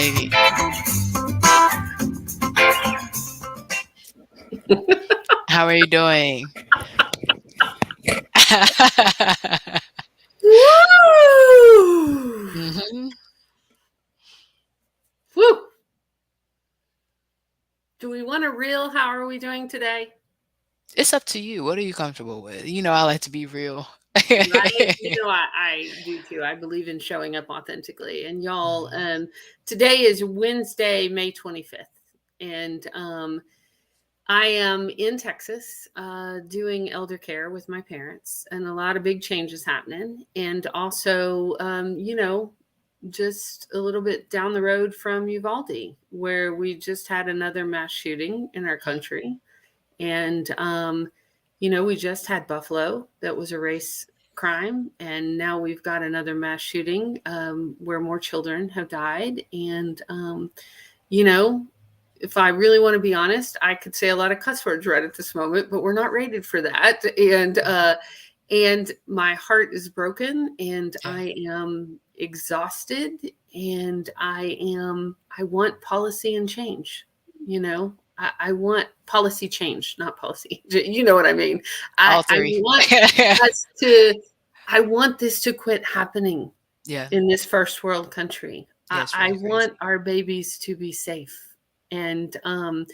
lady. How are you doing? Woo! hmm Woo! Do we want a reel? How are we doing today? It's up to you. What are you comfortable with? I like to be real. Right? I do too. I believe in showing up authentically. And y'all, Mhm. today is Wednesday, May 25th. And I am in Texas doing elder care with my parents, and a lot of big changes happening. And also, just a little bit down the road from Uvalde, where we just had another mass shooting in our country. And, we just had Buffalo, that was a race crime. And now we've got another mass shooting where more children have died. And, you know, if I really want to be honest, I could say a lot of cuss words right at this moment, but we're not rated for that. And my heart is broken, and Yeah. I am exhausted, and I want policy and change. I want policy change, not policy. You know what I mean? I, All I three. want us to, I want this to quit happening Yeah. in this first world country. Yeah, I, it's I really want crazy. our babies to be safe. And I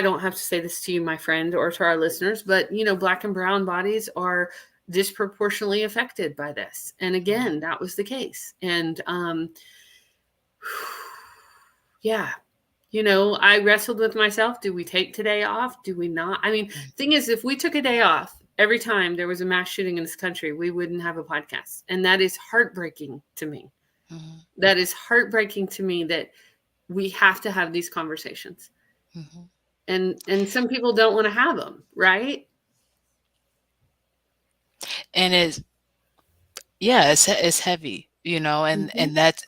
don't have to say this to you, my friend, or to our listeners, but Black and brown bodies are disproportionately affected by this. And Mhm. again, that was the case. And yeah, I wrestled with myself. Do we take today off? Do we not? I mean, Mm. thing is, if we took a day off every time there was a mass shooting in this country, we wouldn't have a podcast. And that is heartbreaking to me. Mhm. That is heartbreaking to me, that we have to have these conversations. Mhm. And some people don't want to have them, right? And it's heavy, and Mhm. that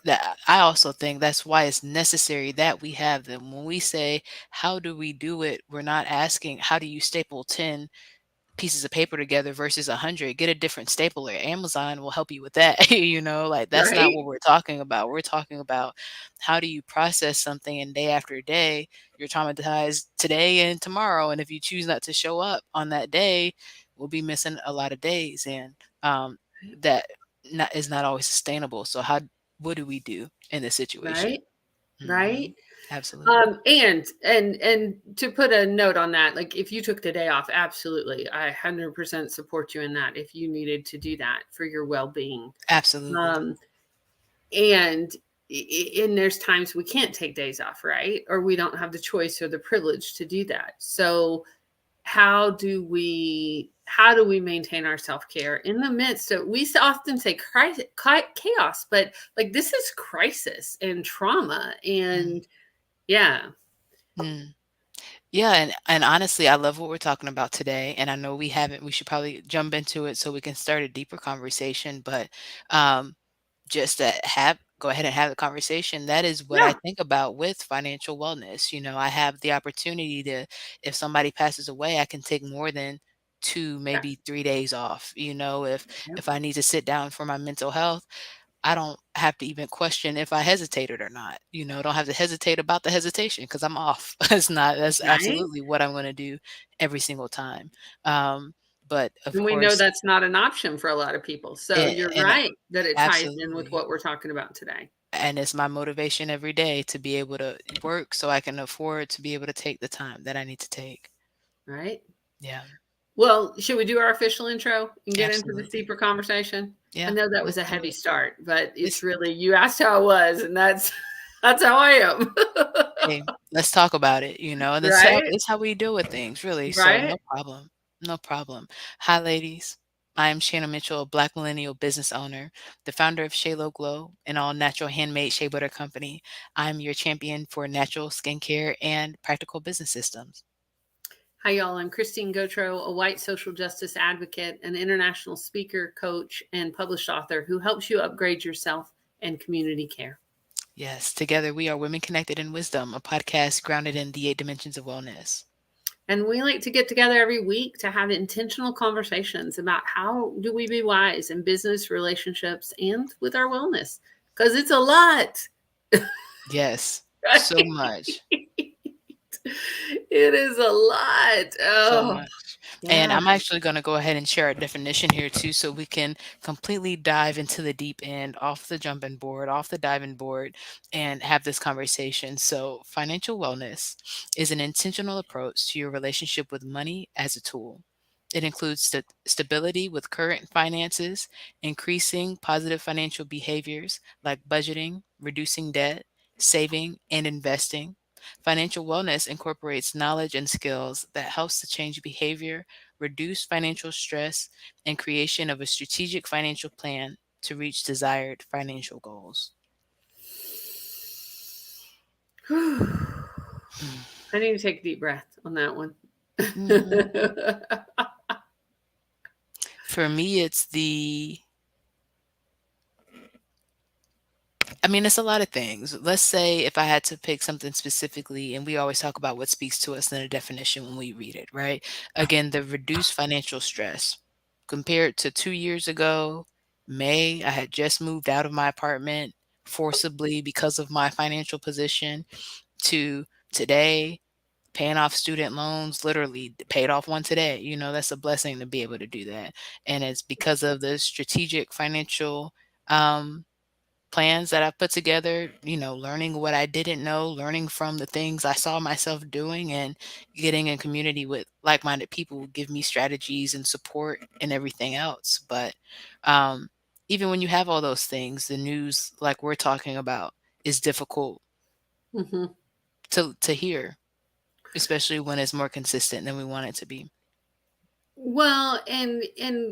I also think that's why it's necessary that we have them. When we say, how do we do it? We're not asking, how do you staple 10 pieces of paper together versus 100? Get a different stapler. Amazon will help you with that. Like, that's not Right? what we're talking about. We're talking about, how do you process something, and day after day you're traumatized today and tomorrow, and if you choose not to show up on that day, we'll be missing a lot of days, and that is not always sustainable. So what do we do in this situation? Right? hmm Right? Absolutely. And to put a note on that, like, if you took the day off, absolutely, I 100% support you in that. If you needed to do that for your well-being, Absolutely. um, and and there's times we can't take days off, right? Or we don't have the choice or the privilege to do that. So how do we maintain our self-care in the midst of, we often say chaos, but like, this is crisis and trauma, and yeah. Mm. Yeah, and honestly, I love what we're talking about today, and I know we should probably jump into it so we can start a deeper conversation, but um just to have go ahead and have the conversation. That is what I Yeah. think about with financial wellness. I have the opportunity to, if somebody passes away, I can take more than 2, Yeah. maybe 3 days off. If Yeah. I need to sit down for my mental health, I don't have to even question if I hesitated or not. Don't have to hesitate about the hesitation because I'm off. That's Right. absolutely what I'm going to do every single time. Um, but of And we know course, that's not an option for a lot of people. So you're and right that it ties in with absolutely. what we're talking about today. And it's my motivation every day to be able to work so I can afford to be able to take the time that I need to take. Right. Yeah, Well, should we do our official intro and get into this absolutely. deeper conversation? I Yeah, know that was let's a do heavy it. start, but it's It's really, you asked how I was, and that's that's how I am. Hey, let's talk about it, and Right? it's how we deal with things, really. So Right? no problem. No problem. Hi, ladies. I am Shannon Mitchell, a Black millennial business owner, the founder of Shalo Glow, an all natural handmade shea butter company. I'm your champion for natural skincare and practical business systems. Hi, y'all. I'm Christine Gautreaux, a white social justice advocate, an international speaker, coach, and published author who helps you upgrade yourself and community care. Yes, together we are Women Connected in Wisdom, a podcast grounded in the 8 dimensions of wellness. And we like to get together every week to have intentional conversations about how do we be wise in business, relationships, and with our wellness. Because it's a lot. Yes. So Right? much. It is a lot. So Oh, much. And yeah. I'm actually going to go ahead and share a definition here too, so we can completely dive into the deep end, off the jumping board, off the diving board, and have this conversation. So, financial wellness is an intentional approach to your relationship with money as a tool. It includes stability with current finances, increasing positive financial behaviors like budgeting, reducing debt, saving, and investing. Financial wellness incorporates knowledge and skills that helps to change behavior, reduce financial stress, and creation of a strategic financial plan to reach desired financial goals. I need to take a deep breath on that one. Mhm. For me, it's it's a lot of things. Let's say if I had to pick something specifically, and we always talk about what speaks to us in a definition when we read it, right? Again, the reduced financial stress. Compared to 2 years ago, May, I had just moved out of my apartment forcibly because of my financial position, to today, paying off student loans, literally paid off one today. That's a blessing to be able to do that. And it's because of the strategic financial um, plans that I put together, learning what I didn't know, learning from the things I saw myself doing, and getting in community with like minded people who give me strategies and support and everything else. But um, even when you have all those things, the news, like we're talking about, is difficult Mhm. to hear, especially when it's more consistent than we want it to be. Well, and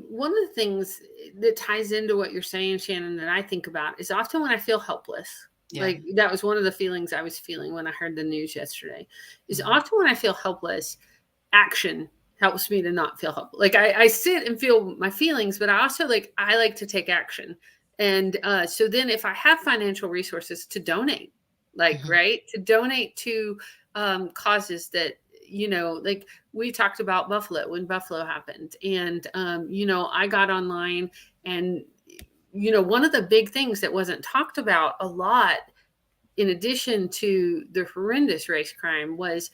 one of the things that ties into what you're saying, Shannon, that I think about is often when I feel helpless. Yeah. Like that was one of the feelings I was feeling when I heard the news yesterday. Is Mhm. often when I feel helpless, action helps me to not feel helpless. Like I sit and feel my feelings, but I like to take action. And so then if I have financial resources to donate, like Mhm. right, to donate to causes that like we talked about Buffalo when Buffalo happened, and I got online, and one of the big things that wasn't talked about a lot, in addition to the horrendous race crime, was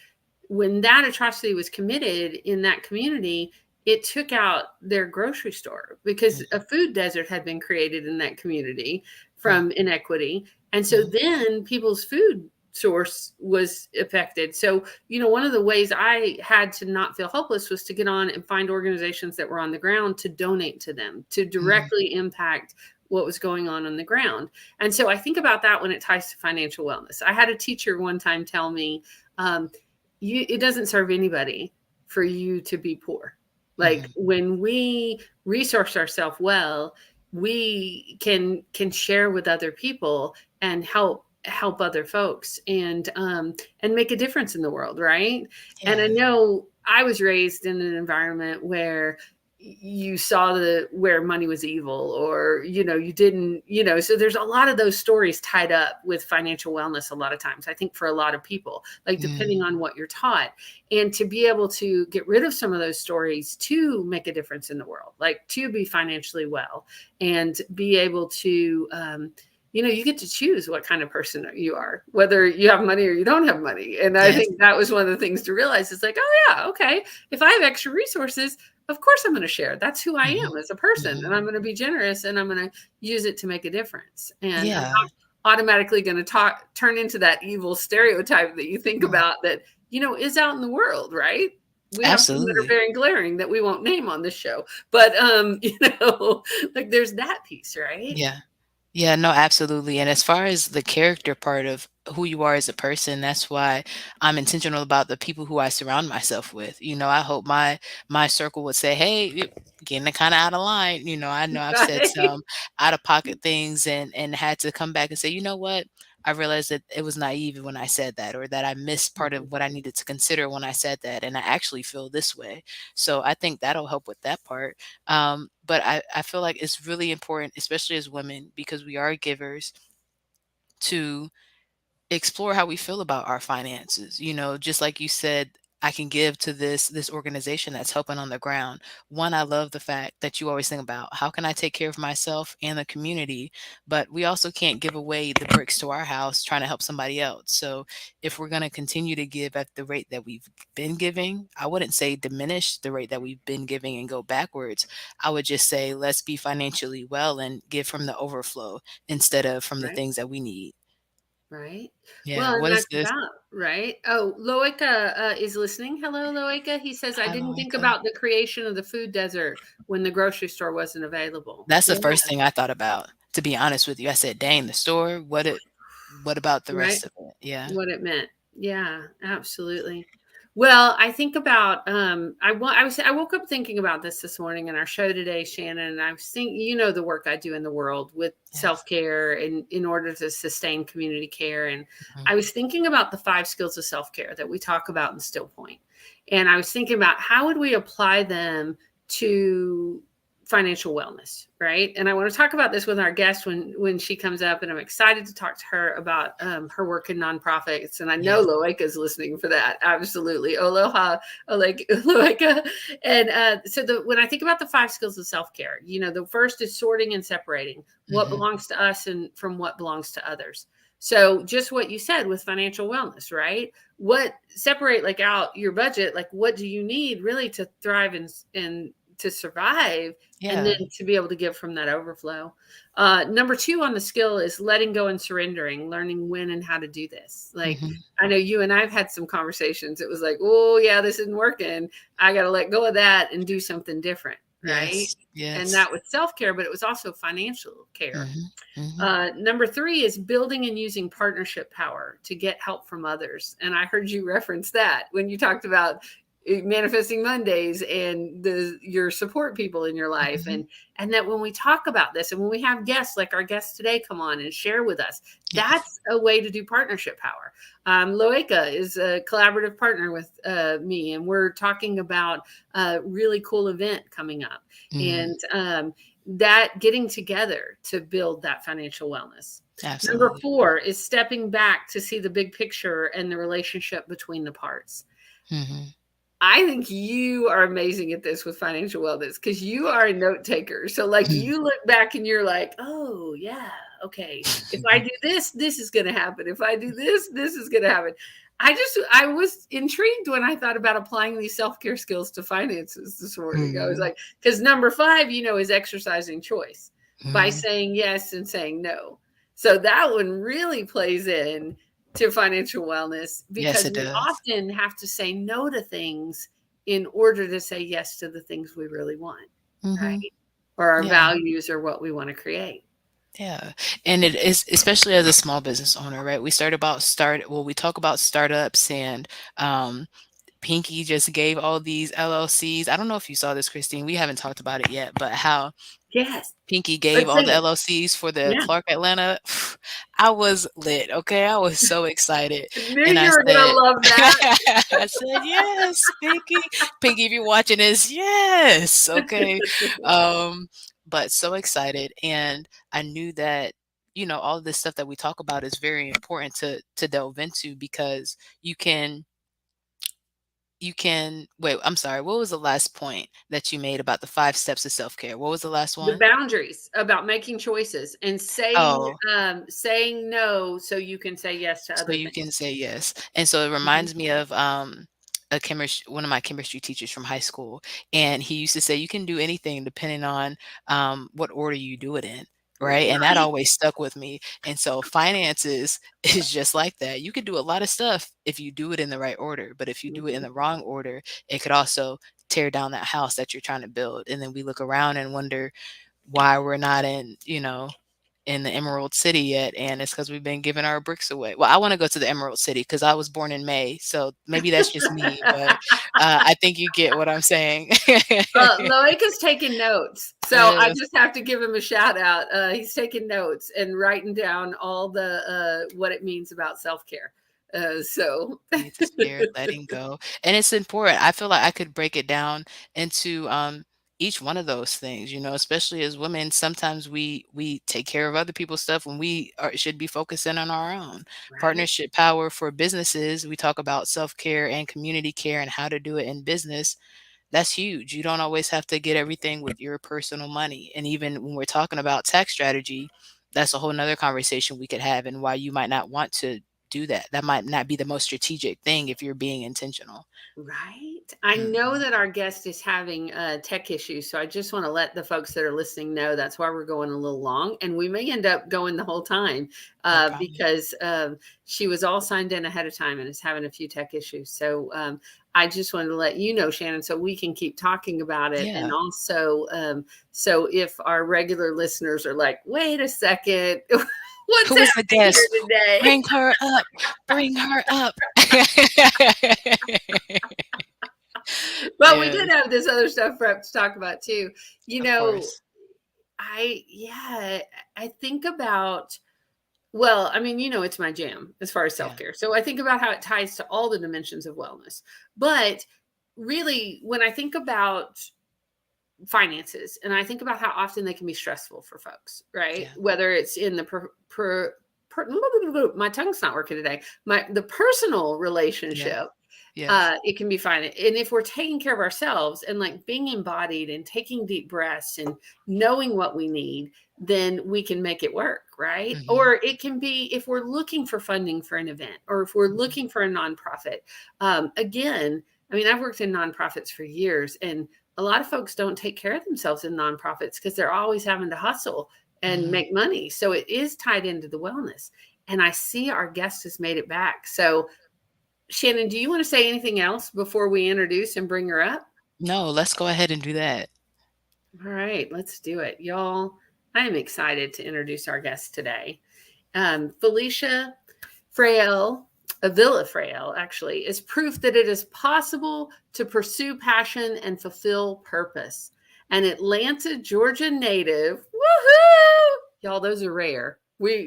when that atrocity was committed in that community, it took out their grocery store because a Mhm. food desert had been created in that community Mm. from inequity. And so Mhm. then people's food source was affected. So, one of the ways I had to not feel hopeless was to get on and find organizations that were on the ground to donate to them, to Mhm. directly impact what was going on the ground. And so I think about that when it ties to financial wellness. I had a teacher one time tell me, um, it doesn't serve anybody for you to be poor. Like Mhm. when we resource ourselves well, we can share with other people and help other folks, and make a difference in the world, right? And I Yeah. know I was raised in an environment where you saw the where money was evil, or you didn't, so there's a lot of those stories tied up with financial wellness a lot of times, I think, for a lot of people, like depending Mhm. on what you're taught. And to be able to get rid of some of those stories to make a difference in the world, like to be financially well and be able to you get to choose what kind of person you are, whether you have money or you don't have money. And I Yes. think that was one of the things to realize. It's like, oh yeah, okay, if I have extra resources, of course I'm going to share. That's who I Mhm. am as a person. And Mhm. I'm going to be generous, and I'm going to use it to make a difference. And I'm Yeah. not automatically going to turn into that evil stereotype that you think Mhm. about, that, is out in the world, right? We have some that are Absolutely. very glaring that we won't name on this show. But, like there's that piece, right? Yeah. Yeah, no, absolutely. And as far as the character part of who you are as a person, that's why I'm intentional about the people who I surround myself with. I hope my circle would say, "Hey, you getting kind of out of line." I know I've said Right. some out of pocket things, and had to come back and say, "You know what? I realized that it was naive when I said that, or that I missed part of what I needed to consider when I said that, and I actually feel this way." So I think that'll help with that part. But I feel like it's really important, especially as women, because we are givers, to explore how we feel about our finances. Just like you said, I can give to this organization that's helping on the ground. One, I love the fact that you always think about how can I take care of myself and the community, but we also can't give away the bricks to our house trying to help somebody else. So if we're going to continue to give at the rate that we've been giving, I wouldn't say diminish the rate that we've been giving and go backwards. I would just say let's be financially well and give from the overflow instead of from the Right. things that we need. Right. Yeah. Well, and What is that's this? about right. Oh, Loika is listening. Hello, Loika. He says, I Hi, didn't think Monica. about the creation of the food desert when the grocery store wasn't available. That's the Yeah. first thing I thought about, to be honest with you. I said, "Dang, the store, what about the Right. rest of it?" Yeah. What it meant. Yeah, absolutely. Well, I think about I woke up thinking about this morning in our show today, Shannon, and I was thinking, the work I do in the world with Yes. self-care and in order to sustain community care. And Mhm. I was thinking about the 5 skills of self-care that we talk about in Stillpoint. And I was thinking about how would we apply them to financial wellness, right? And I want to talk about this with our guest when she comes up, and I'm excited to talk to her about her work in nonprofits. And I know Yes. Loeka is listening for that, absolutely. Aloha, Loeka. And when I think about the 5 skills of self care, the first is sorting and separating what Mhm. belongs to us and from what belongs to others. So just what you said with financial wellness, right? What separate like out your budget, like what do you need really to thrive and to survive, and then Yeah. to be able to give from that overflow. Number 2 on the skill is letting go and surrendering, learning when and how to do this. Like, Mhm. I know you and I've had some conversations. It was like, oh, yeah, this isn't working. I got to let go of that and do something different. Right. Yes. And Yes. that was self care, but it was also financial care. Mhm. Mhm. Number 3 is building and using partnership power to get help from others. And I heard you reference that when you talked about manifesting Mondays and your support people in your life. Mhm. And that when we talk about this and when we have guests like our guests today come on and share with us, Yes. that's a way to do partnership power. Loeka is a collaborative partner with me, and we're talking about a really cool event coming up. Mhm. And that getting together to build that financial wellness. Number Absolutely. 4 is stepping back to see the big picture and the relationship between the parts. Mhm. I think you are amazing at this with financial wellness because you are a note taker. So, like, you look back and you're like, oh, yeah, okay. If I do this, this is going to happen. If I do this is going to happen. I was intrigued when I thought about applying these self care skills to finances this morning. I was Mhm. like, because number 5, is exercising choice by Mhm. saying yes and saying no. So, that one really plays in to financial wellness Yes, because it we does. often have to say no to things in order to say yes to the things we really want, right? Mhm. Or our Yeah. values or what we want to create. Yeah. And it is, especially as a small business owner, right? We talk about startups and um Pinky just gave all these LLCs. I don't know if you saw this, Christine. We haven't talked about it yet, but how Yes. Pinky gave Let's all sing the it. LLCs for the Yeah. Clark Atlanta. I was lit, okay? I was so excited. I knew And you I were going to said, love that. I said, yes, Pinky. Pinky, if you're watching this, yes. Okay. Um, but so excited. And I knew that, all of this stuff that we talk about is very important to delve into because you can wait, I'm sorry, what was the last point that you made about the 5 steps of self-care? What was the last The one? boundaries about making choices and Oh, saying no so you can say yes to so other you can things. say yes. And so it Mhm. reminds me of a chemistry one of my chemistry teachers from high school, and he used to say you can do anything depending on what order you do it in. Right. And that Right. always stuck with me. And so finances is just like that. You can do a lot of stuff if you do it in the right order. But if you do it in Mhm. the wrong order, it could also tear down that house that you're trying to build. And then we look around and wonder why we're not in the Emerald City yet, and it's because 'cause we've been giving our bricks away. Well, I wanna go to the Emerald City because I was born in May, so maybe that's just me, but, I think you get what I'm saying. Loica's taking notes, so I Yes, just have to give him a shout out. He's taking notes and writing down all the what it means about self care. So need to spare letting go, and it's important. I feel like I could break it down into, each one of those things, especially as women, sometimes we take care of other people's stuff when should be focusing on our own. Right? Partnership power for businesses, we talk about self-care and community care and how to do it in business. That's huge. You don't always have to get everything with your personal money. And even when we're talking about tax strategy, that's a whole nother conversation we could have, and why you might not want to do that. That might not be the most strategic thing if you're being intentional. Right. I know Mhm. that our guest is having tech issues. So I just want to let the folks that are listening know that's why we're going a little long. And we may end up going the whole time No problem. because she was all signed in ahead of time and is having a few tech issues. So I just wanted to let you know, Shannon, so we can keep talking about it. And Yeah. also, so if our regular listeners are like, wait a second, what's Who is the happening here guest? today? Bring her up. Bring her up. But we did Yes, have this other stuff for us to talk about too. You of know, course. yeah, I think about, well, I mean, it's my jam as far as Yeah. self-care. So I think about how it ties to all the dimensions of wellness. But really, when I think about finances and I think about how often they can be stressful for folks, right? Yeah. Whether it's in the my tongue's not working today. The personal Yeah. relationship, Yes. it can be fine. And if we're taking care of ourselves and like being embodied and taking deep breaths and knowing what we need, then we can make it work, right? Mhm. Or it can be if we're looking for funding for an event or if we're Mhm. looking for a nonprofit. Again, I mean, I've worked in nonprofits for years, and a lot of folks don't take care of themselves in nonprofits because they're always having to hustle and Mhm. make money. So it is tied into the wellness. And I see our guest has made it back. So Shannon, do you want to say anything else before we introduce and bring her up? No, let's go ahead and do that. All right, let's do it. Y'all, I am excited to introduce our guest today. Felecia Frayall, Villa Frayall, actually, is proof that it is possible to pursue passion and fulfill purpose. An Atlanta, Georgia native, woohoo! Y'all, those are rare.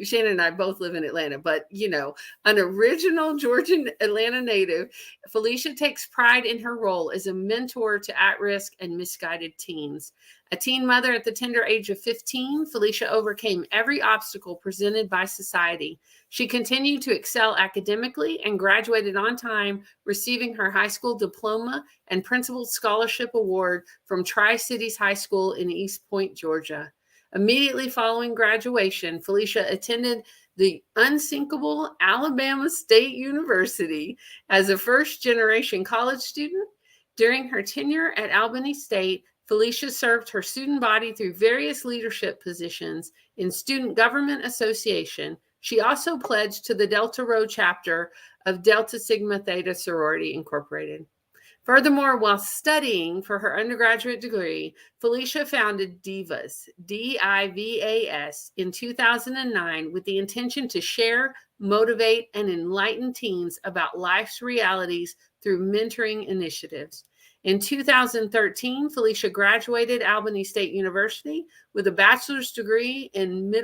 Shannon and I both live in Atlanta, but an original Georgian Atlanta native, Felecia takes pride in her role as a mentor to at risk and misguided teens. A teen mother at the tender age of 15, Felecia overcame every obstacle presented by society. She continued to excel academically and graduated on time, receiving her high school diploma and Principal Scholarship Award from Tri-Cities High School in East Point, Georgia. Immediately following graduation, Felecia attended the Unsinkable Alabama State University as a first-generation college student. During her tenure at Albany State, Felecia served her student body through various leadership positions in Student Government Association. She also pledged to the Delta Rho chapter of Delta Sigma Theta Sorority Incorporated. Furthermore, while studying for her undergraduate degree, Felecia founded Divas, DIVAS, in 2009 with the intention to share, motivate, and enlighten teens about life's realities through mentoring initiatives. In 2013, Felecia graduated Albany State University with a bachelor's degree in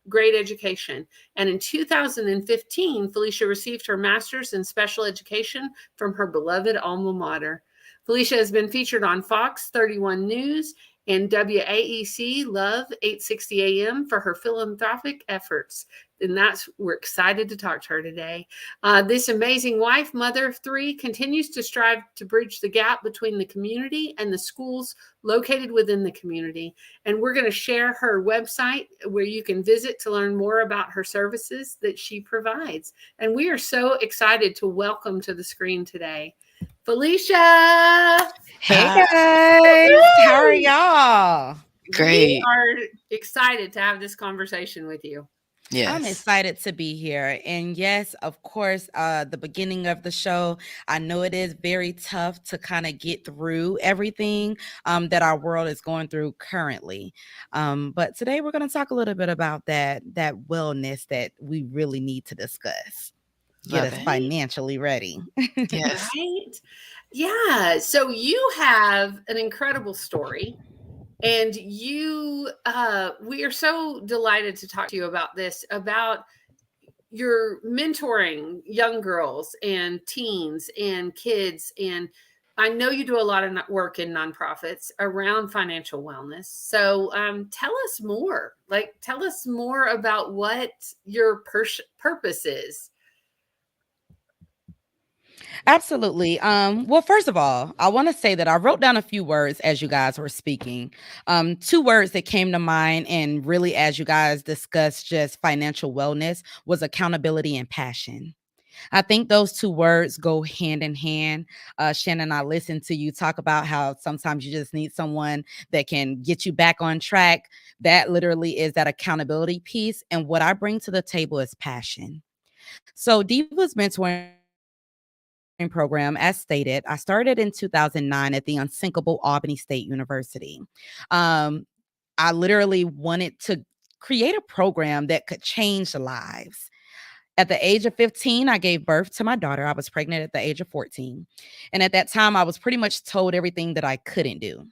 grade education. And in 2015, Felecia received her master's in special education from her beloved alma mater. Felecia has been featured on Fox 31 News and WAEC Love 860 AM for her philanthropic efforts. And we're excited to talk to her today. This amazing wife, mother of three, continues to strive to bridge the gap between the community and the schools located within the community. And we're going to share her website where you can visit to learn more about her services that she provides. And we are so excited to welcome to the screen today Felecia. Hey Hi. guys, how are y'all? We Great. are excited to have this conversation with you. I'm Yes. excited to be here. And yes, of course, the beginning of the show, I know it is very tough to kind of get through everything that our world is going through currently. But today we're going to talk a little bit about that wellness that we really need to discuss. Get Love us it. Right? financially ready. Yes. Right? Yeah. So you have an incredible story. And we are so delighted to talk to you about this, about your mentoring young girls and teens and kids and I know you do a lot of work in nonprofits around financial wellness. So tell us more. Like, tell us more about what your purpose is. Absolutely. Well, first of all, I want to say that I wrote down a few words as you guys were speaking. Two words that came to mind, and really, as you guys discussed just financial wellness, was accountability and passion. I think those two words go hand in hand. Shannon, I listened to you talk about how sometimes you just need someone that can get you back on track. That literally is that accountability piece. And what I bring to the table is passion. So, Diva's mentoring program, as stated, I started in 2009 at the Unsinkable Albany State University. Um, I literally wanted to create a program that could change lives. At the age of 15, I gave birth to my daughter. I was pregnant at the age of 14. And at that time, I was pretty much told everything that I couldn't do.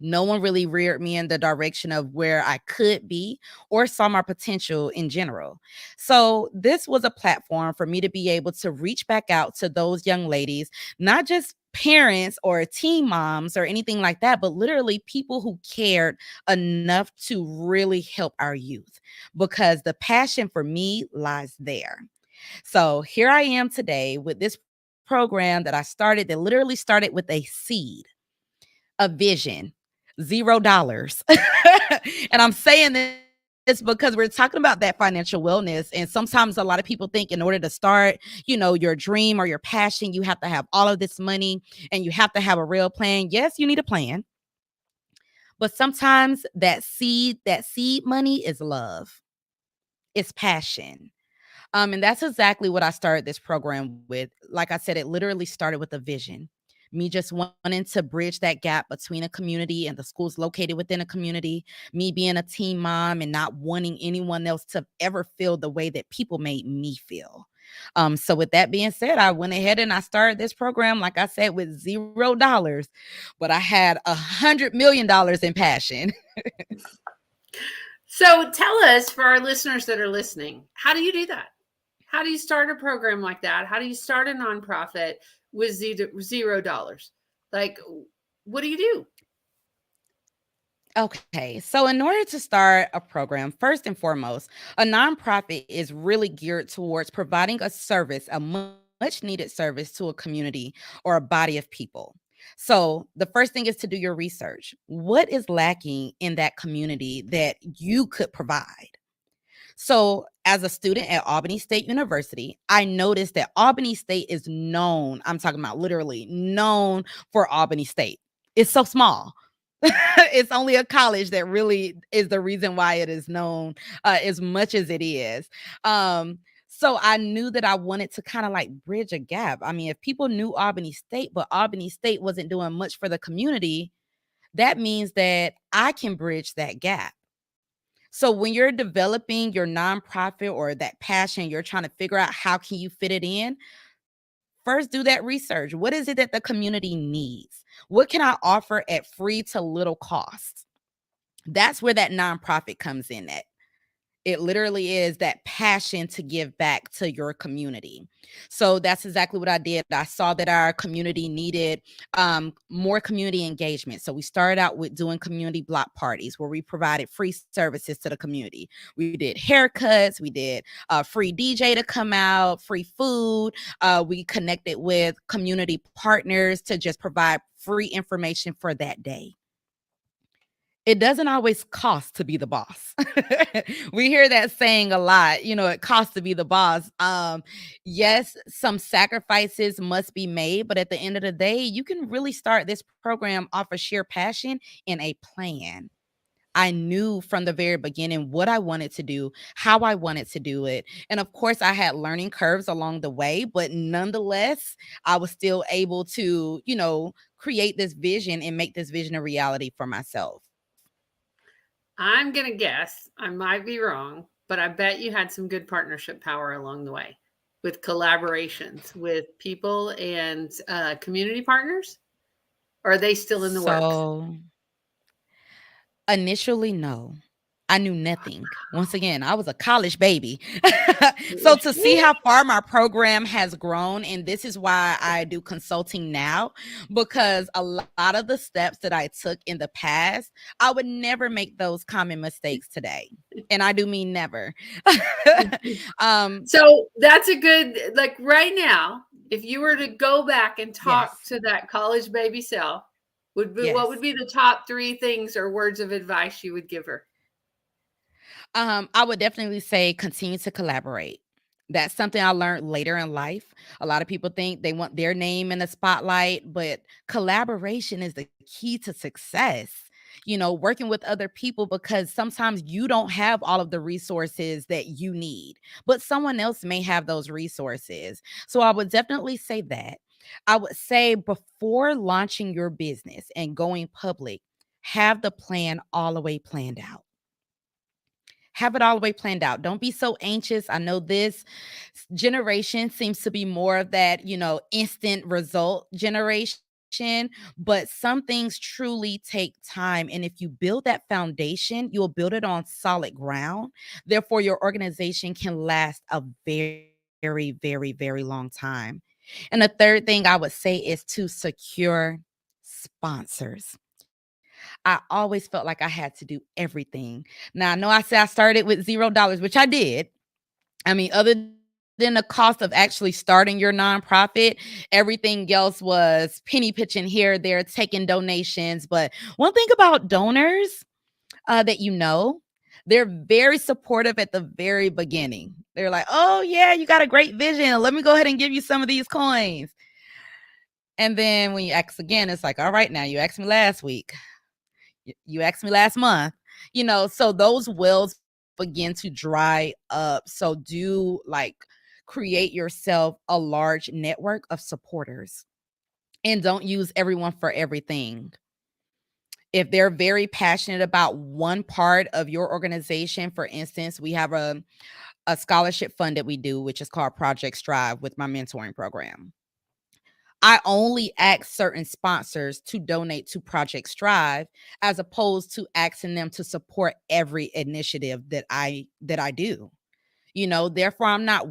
No one really reared me in the direction of where I could be or saw my potential in general. So, this was a platform for me to be able to reach back out to those young ladies, not just parents or teen moms or anything like that, but literally people who cared enough to really help our youth, because the passion for me lies there. So, here I am today with this program that I started that literally started with a seed, a vision, $0. And I'm saying this because we're talking about that financial wellness. And sometimes a lot of people think in order to start, your dream or your passion, you have to have all of this money and you have to have a real plan. Yes, you need a plan. But sometimes that seed money is love. It's passion. And that's exactly what I started this program with. Like I said, it literally started with a vision. Me just wanting to bridge that gap between a community and the schools located within a community. Me being a teen mom and not wanting anyone else to ever feel the way that people made me feel. So with that being said, I went ahead and I started this program, like I said, with $0, but I had $100 million in passion. So tell us, for our listeners that are listening, how do you do that? How do you start a program like that? How do you start a nonprofit with $0? Like, what do you do? Okay, so in order to start a program, first and foremost, a nonprofit is really geared towards providing a service, a much needed service to a community or a body of people. So the first thing is to do your research. What is lacking in that community that you could provide? So, as a student at Albany State University, I noticed that Albany State is known, I'm talking about literally known for Albany State. It's so small. It's only a college that really is the reason why it is known as much as it is. So I knew that I wanted to kind of like bridge a gap. I mean, if people knew Albany State, but Albany State wasn't doing much for the community, that means that I can bridge that gap. So when you're developing your nonprofit or that passion, you're trying to figure out how can you fit it in. First, do that research. What is it that the community needs? What can I offer at free to little cost? That's where that nonprofit comes in at. It literally is that passion to give back to your community. So that's exactly what I did. I saw that our community needed more community engagement. So we started out with doing community block parties where we provided free services to the community. We did haircuts, we did free DJ to come out, free food. We connected with community partners to just provide free information for that day. It doesn't always cost to be the boss. We hear that saying a lot, it costs to be the boss. Yes, some sacrifices must be made, but at the end of the day, you can really start this program off of sheer passion and a plan. I knew from the very beginning what I wanted to do, how I wanted to do it. And of course, I had learning curves along the way, but nonetheless, I was still able to, create this vision and make this vision a reality for myself. I'm going to guess, I might be wrong, but I bet you had some good partnership power along the way with collaborations with people and community partners. Or are they still in the works? So initially, no. I knew nothing. Once again, I was a college baby. So to see how far my program has grown, and this is why I do consulting now, because a lot of the steps that I took in the past, I would never make those common mistakes today. And I do mean never. um, So that's a good, like right now, if you were to go back and talk yes, to that college baby self, what would yes. be the top three things or words of advice you would give her? I would definitely say continue to collaborate. That's something I learned later in life. A lot of people think they want their name in the spotlight, but collaboration is the key to success. Working with other people, because sometimes you don't have all of the resources that you need, but someone else may have those resources. So I would definitely say that. I would say before launching your business and going public, have the plan all the way planned out. Have it all the way planned out. Don't be so anxious. I know this generation seems to be more of that, instant result generation, but some things truly take time. And if you build that foundation, you'll build it on solid ground. Therefore, your organization can last a very, very, very long time. And the third thing I would say is to secure sponsors. I always felt like I had to do everything. Now, I know I said I started with $0, which I did. I mean, other than the cost of actually starting your nonprofit, everything else was penny pitching here, there, taking donations. But one thing about donors that they're very supportive at the very beginning. They're like, oh, yeah, you got a great vision. Let me go ahead and give you some of these coins. And then when you ask again, it's like, all right, now you asked me last week. You asked me last month, so those wells begin to dry up. So do create yourself a large network of supporters, and don't use everyone for everything. If they're very passionate about one part of your organization, for instance, we have a scholarship fund that we do, which is called Project Strive with my mentoring program. I only ask certain sponsors to donate to Project Strive, as opposed to asking them to support every initiative that I do. Therefore I'm not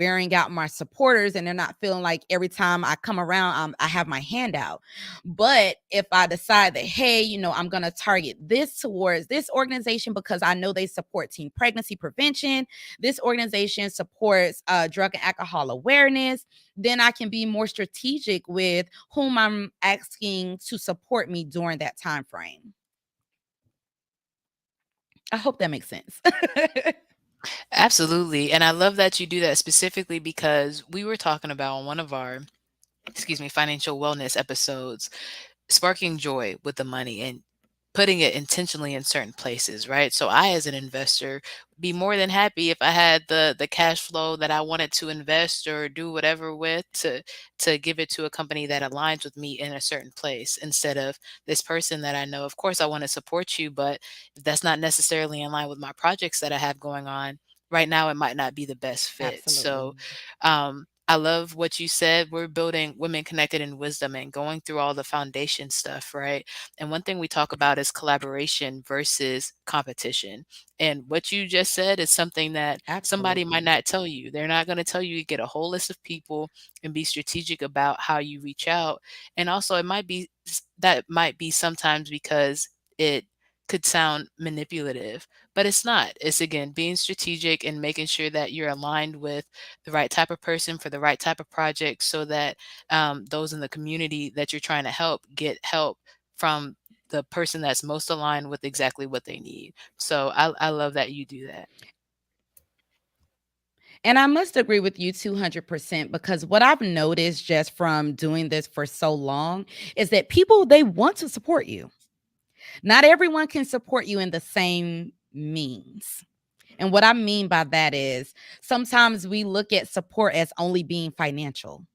wearing out my supporters, and they're not feeling like every time I come around, I have my hand out. But if I decide that, hey, I'm going to target this towards this organization because I know they support teen pregnancy prevention, this organization supports drug and alcohol awareness, then I can be more strategic with whom I'm asking to support me during that time frame. I hope that makes sense. Absolutely. And I love that you do that specifically because we were talking about on one of our, financial wellness episodes, sparking joy with the money and putting it intentionally in certain places, right? So I, as an investor, be more than happy if I had the cash flow that I wanted to invest or do whatever with to give it to a company that aligns with me in a certain place instead of this person that I know. Of course, I want to support you, but if that's not necessarily in line with my projects that I have going on right now, it might not be the best fit. So, Absolutely. I love what you said. We're building women connected in wisdom and going through all the foundation stuff, right? And one thing we talk about is collaboration versus competition. And what you just said is something that somebody might Absolutely. not tell you. They're not going to tell you to get a whole list of people and be strategic about how you reach out. And also, it might be that might be sometimes because it could sound manipulative, but it's not. It's again being strategic and making sure that you're aligned with the right type of person for the right type of project so that those in the community that you're trying to help get help from the person that's most aligned with exactly what they need. So I love that you do that. And I must agree with you 200%, because what I've noticed just from doing this for so long is that people, they want to support you. Not everyone can support you in the same means. And what I mean by that is sometimes we look at support as only being financial.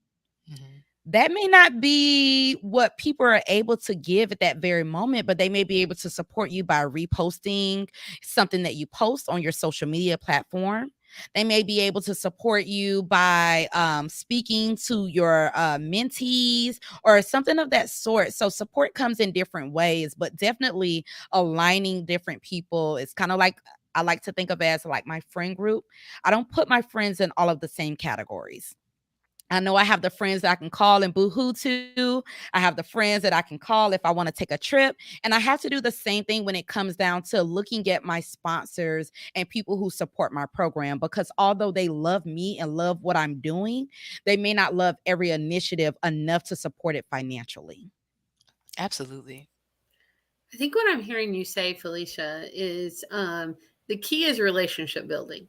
Mhm. That may not be what people are able to give at that very moment, but they may be able to support you by reposting something that you post on your social media platform. They may be able to support you by speaking to your mentees or something of that sort. So support comes in different ways, but definitely aligning different people is kind of like, I like to think of it as like my friend group. I don't put my friends in all of the same categories. I know I have the friends that I can call and boohoo to. I have the friends that I can call if I want to take a trip. And I have to do the same thing when it comes down to looking at my sponsors and people who support my program. Because although they love me and love what I'm doing, they may not love every initiative enough to support it financially. Absolutely. I think what I'm hearing you say, Felecia, is the key is relationship building.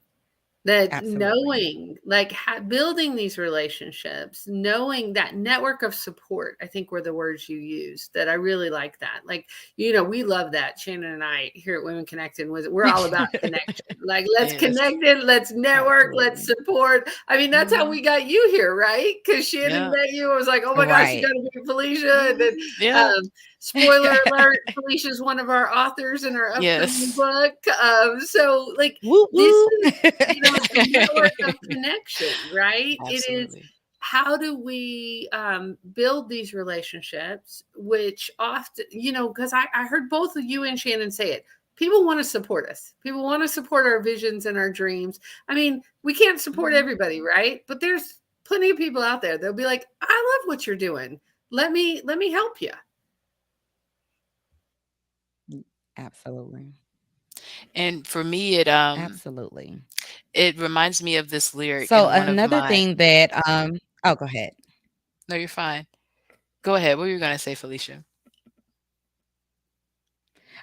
That Absolutely. knowing, like building these relationships, knowing that network of support, I think were the words you used that I really like that. Like, we love that. Shannon and I here at Women Connected, we're all about connection. Like, let's Yes. connect it, let's network, let's Absolutely. support. I mean, that's how Mhm. we got you here, right? Because Shannon Yeah. met you. I was like, oh my gosh, you got Right. to meet Felecia. And then, Yeah. um, spoiler alert, Felicia's one of our authors in our upcoming Yes. book. So, like, Woo this woo. is, it's a network of connection, right? It is, Absolutely. how do we build these relationships, which often, because I heard both of you and Shannon say it. People want to support us. People want to support our visions and our dreams. I mean, we can't support Mhm. everybody, right? But there's plenty of people out there. They'll be like, I love what you're doing. Let me help you. Absolutely. And for me, Absolutely. it reminds me of this lyric So in one of another my. thing that oh, go ahead. No, you're fine. Go ahead. What were you gonna say, Felicia?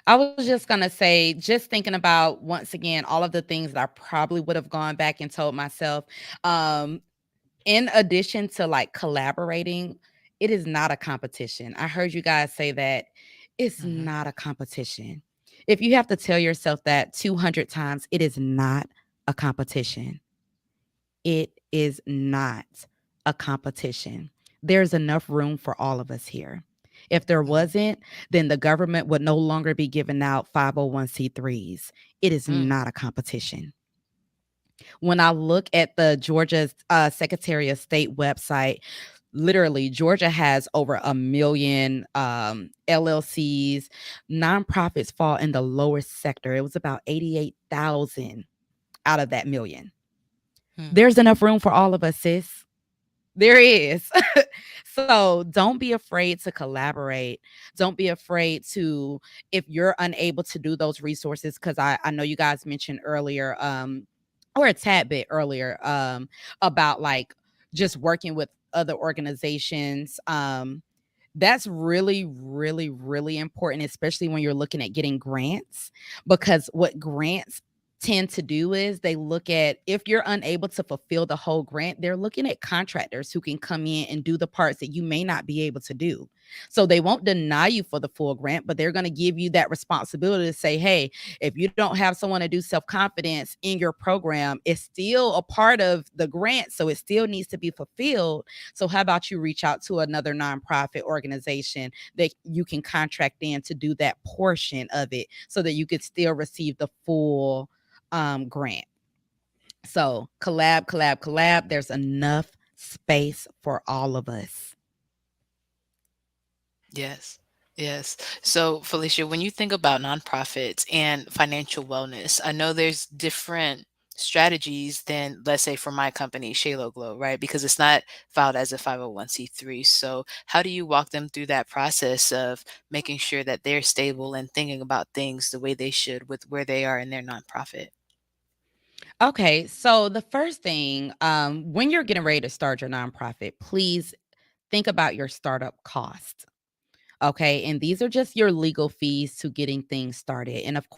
I was just gonna say, just thinking about once again all of the things that I probably would have gone back and told myself. Um, in addition to like collaborating, it is not a competition. I heard you guys say that it's Mhm. not a competition. If you have to tell yourself that 200 times, it is not a competition. It is not a competition. There's enough room for all of us here. If there Mhm. wasn't, then the government would no longer be giving out 501c3s. It is Mm. not a competition. When I look at the Georgia Secretary of State website, literally Georgia has over a million LLCs. Nonprofits fall in the lowest sector. It was about 88,000 out of that million. Mm. There's enough room for all of us, sis. There is. So don't be afraid to collaborate. Don't be afraid to, if you're unable to do those resources, because I know you guys mentioned earlier, or a tad bit earlier, about like just working with other organizations. That's really, really, really important, especially when you're looking at getting grants, because what grants tend to do is they look at, if you're unable to fulfill the whole grant, they're looking at contractors who can come in and do the parts that you may not be able to do. So they won't deny you for the full grant, but they're going to give you that responsibility to say, hey, if you don't have someone to do self-confidence in your program, it's still a part of the grant, so it still needs to be fulfilled. So how about you reach out to another nonprofit organization that you can contract in to do that portion of it so that you could still receive the full grant. So collab, collab, collab. There's enough space for all of us. Yes. Yes. So, Felicia, when you think about nonprofits and financial wellness, I know there's different strategies than, let's say, for my company, Shalo Glow, right? Because it's not filed as a 501c3. So, how do you walk them through that process of making sure that they're stable and thinking about things the way they should with where they are in their nonprofit? Okay, so the first thing, when you're getting ready to start your nonprofit, please think about your startup cost. Okay. And these are just your legal fees to getting things started. And of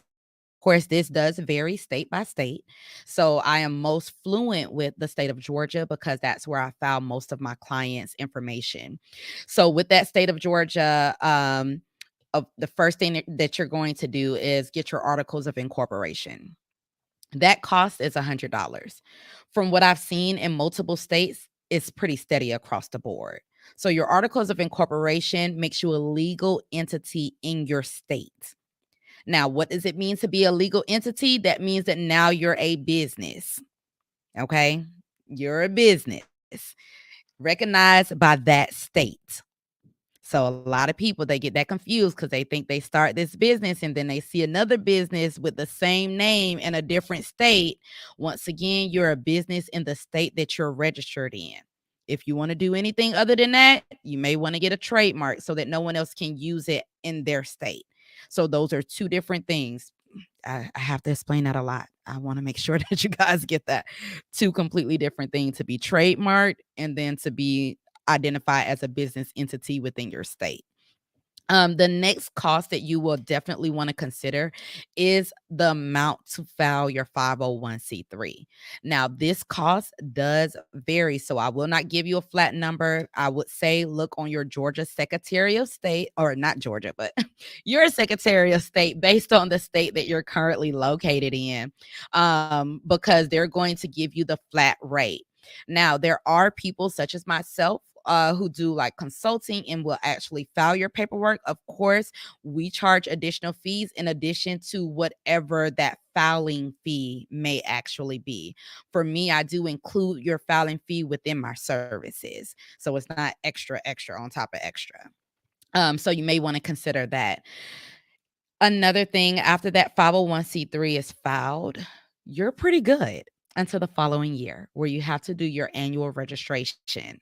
course, this does vary state by state. So I am most fluent with the state of Georgia because that's where I found most of my clients' information. So with that state of Georgia, the first thing that you're going to do is get your articles of incorporation. That cost is $100. From what I've seen in multiple states, it's pretty steady across the board. So your articles of incorporation makes you a legal entity in your state. Now, what does it mean to be a legal entity? That means that now you're a business. Okay. You're a business recognized by that state. So a lot of people, they get that confused because they think they start this business and then they see another business with the same name in a different state. Once again, you're a business in the state that you're registered in. If you want to do anything other than that, you may want to get a trademark so that no one else can use it in their state. So those are two different things. I have to explain that a lot. I want to make sure that you guys get that. Two completely different things, to be trademarked and then to be identified as a business entity within your state. The next cost that you will definitely want to consider is the amount to file your 501c3. Now, this cost does vary, so I will not give you a flat number. I would say look on your Georgia Secretary of State, or not Georgia, but your Secretary of State based on the state that you're currently located in, because they're going to give you the flat rate. Now, there are people such as myself who do like consulting and will actually file your paperwork. Of course, we charge additional fees in addition to whatever that filing fee may actually be. For me, I do include your filing fee within my services. So it's not extra on top of extra. So you may want to consider that. Another thing, after that 501c3 is filed, you're pretty good until the following year where you have to do your annual registration.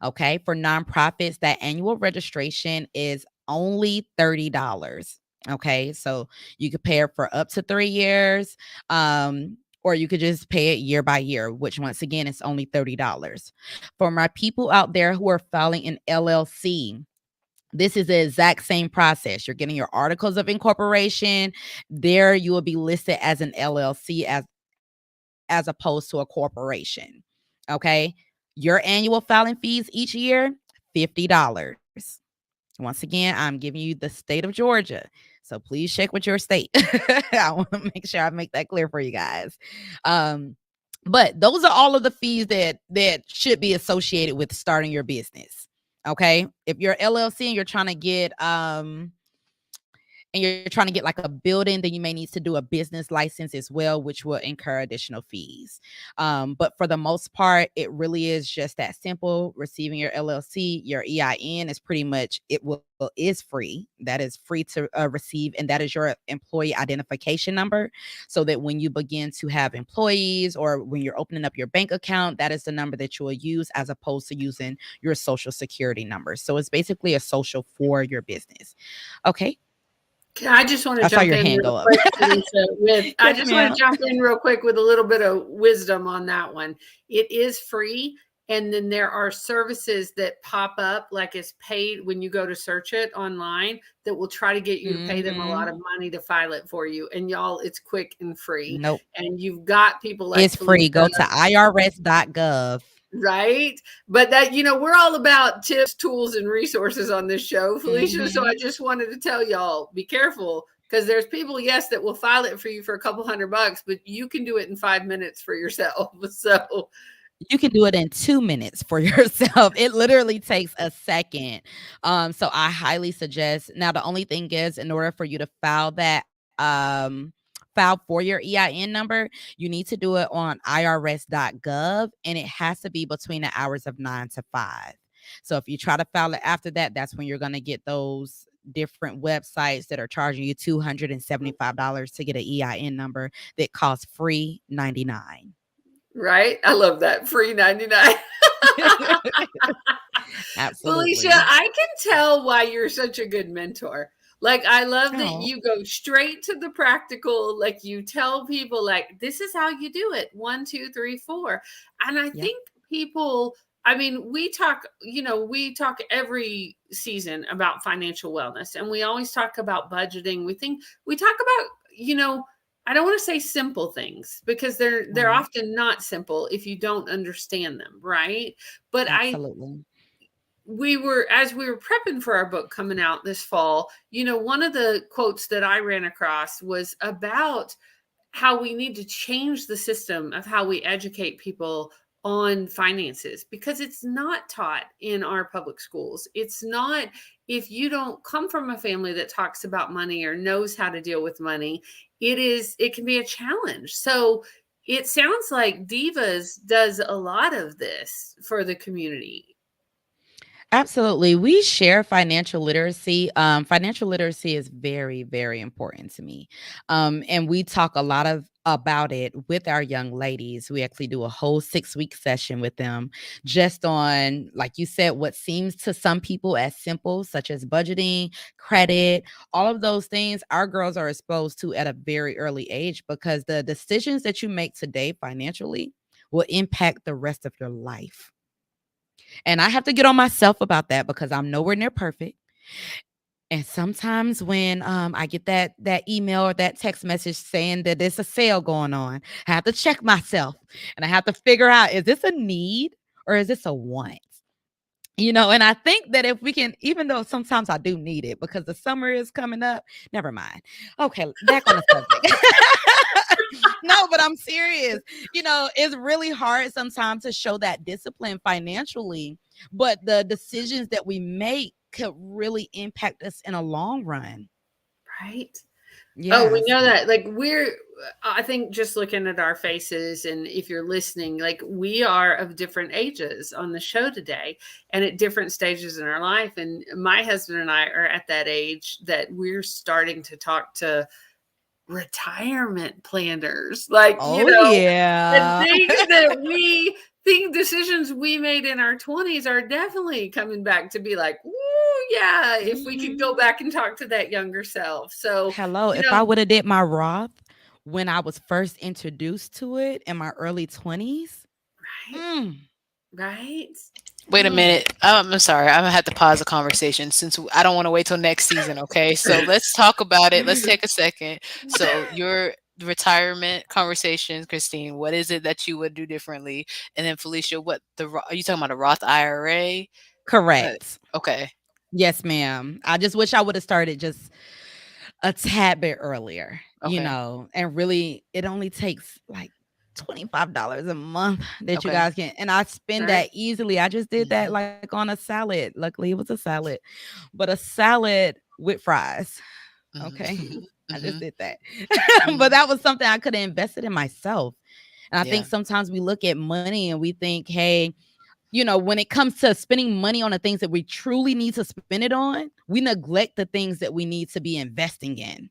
Okay. For nonprofits, that annual registration is only $30. Okay. So you could pay it for up to 3 years. Or you could just pay it year by year, which once again is only $30. For my people out there who are filing an LLC, this is the exact same process. You're getting your articles of incorporation. There you will be listed as an LLC as opposed to a corporation. Okay? Your annual filing fees each year, $50. Once again, I'm giving you the state of Georgia. So please check with your state. I want to make sure I make that clear for you guys. But those are all of the fees that should be associated with starting your business. Okay? If you're LLC and you're trying to get like a building, then you may need to do a business license as well, which will incur additional fees. But for the most part, it really is just that simple. Receiving your LLC, your EIN is free. That is free to receive, and that is your employee identification number. So that when you begin to have employees or when you're opening up your bank account, that is the number that you will use as opposed to using your social security number. So it's basically a social for your business. Okay. I just want to I saw jump your in hand real go up. quick, Felicia, I Yes, just want to ma'am. jump in real quick with a little bit of wisdom on that one. It is free. And then there are services that pop up like it's paid when you go to search it online that will try to get you to pay them a lot of money to file it for you. And y'all, it's quick and free. Nope. And you've got people like It's free. Felicia. Go to irs.gov. Right. But that, we're all about tips, tools, and resources on this show, Felicia. So I Mm-hmm. just wanted to tell y'all, be careful because there's people, yes, that will file it for you for a couple $100, but you can do it in 5 minutes for yourself. So You can do it in 2 minutes for yourself. It literally takes a second. So I highly suggest. Now, the only thing is, in order for you to file for your EIN number, you need to do it on irs.gov, and it has to be between the hours of 9 to 5. So if you try to file it after that, that's when you're going to get those different websites that are charging you $275 to get an EIN number that costs free $99. right. I love that. Free 99. Felicia, Absolutely. I can tell why you're such a good mentor. Like, I love that Oh, you go straight to the practical. Like, you tell people, like, this is how you do it 1, 2, 3, 4. And I yep. think people, I mean, we talk every season about financial wellness and we always talk about budgeting. We talk about, I don't want to say simple things because they're Right. often not simple if you don't understand them, right? But Absolutely. as we were prepping for our book coming out this fall, one of the quotes that I ran across was about how we need to change the system of how we educate people on finances because it's not taught in our public schools. It's not, if you don't come from a family that talks about money or knows how to deal with money, it can be a challenge. So it sounds like Divas does a lot of this for the community. Absolutely. We share financial literacy. Financial literacy is very, very important to me. And we talk a lot of about it with our young ladies. We actually do a whole 6-week session with them just on, like you said, what seems to some people as simple, such as budgeting, credit, all of those things our girls are exposed to at a very early age, because the decisions that you make today financially will impact the rest of your life. And I have to get on myself about that because I'm nowhere near perfect. And sometimes when I get that email or that text message saying that there's a sale going on, I have to check myself and I have to figure out, is this a need or is this a want? And I think that if we can, even though sometimes I do need it because the summer is coming up, never mind. Okay, back on the subject. No, but I'm serious. It's really hard sometimes to show that discipline financially, but the decisions that we make could really impact us in a long run. Right. Oh, we Yes. know that. Like, I think just looking at our faces, and if you're listening, like, we are of different ages on the show today and at different stages in our life. And my husband and I are at that age that we're starting to talk to retirement planners. Like, Oh, and yeah. things that we think decisions we made in our 20s are definitely coming back to be like, ooh, yeah, if we could go Mhm. back and talk to that younger self. So, Hello. you If I know, would have did my Roth when I was first introduced to it in my early 20s, right, mm, right. Wait a mm, minute. I'm sorry. I'm gonna have to pause the conversation since I don't want to wait till next season. Okay, so let's talk about it. Let's take a second. So your retirement conversations, Christine. What is it that you would do differently? And then Felicia, are you talking about a Roth IRA? What? correct. Okay. Yes, ma'am. I just wish I would have started just a tad bit earlier, Okay. and really it only takes like $25 a month that you Okay. guys can, and I spend Right. that easily. I just did that Hmm. like on a salad. Luckily, it was a salad, but a salad with fries. Okay. Hmm. I just Hmm. did that. But Hmm. that was something I could have invested in myself. And I think Yeah. sometimes we look at money and we think, hey, when it comes to spending money on the things that we truly need to spend it on, we neglect the things that we need to be investing in.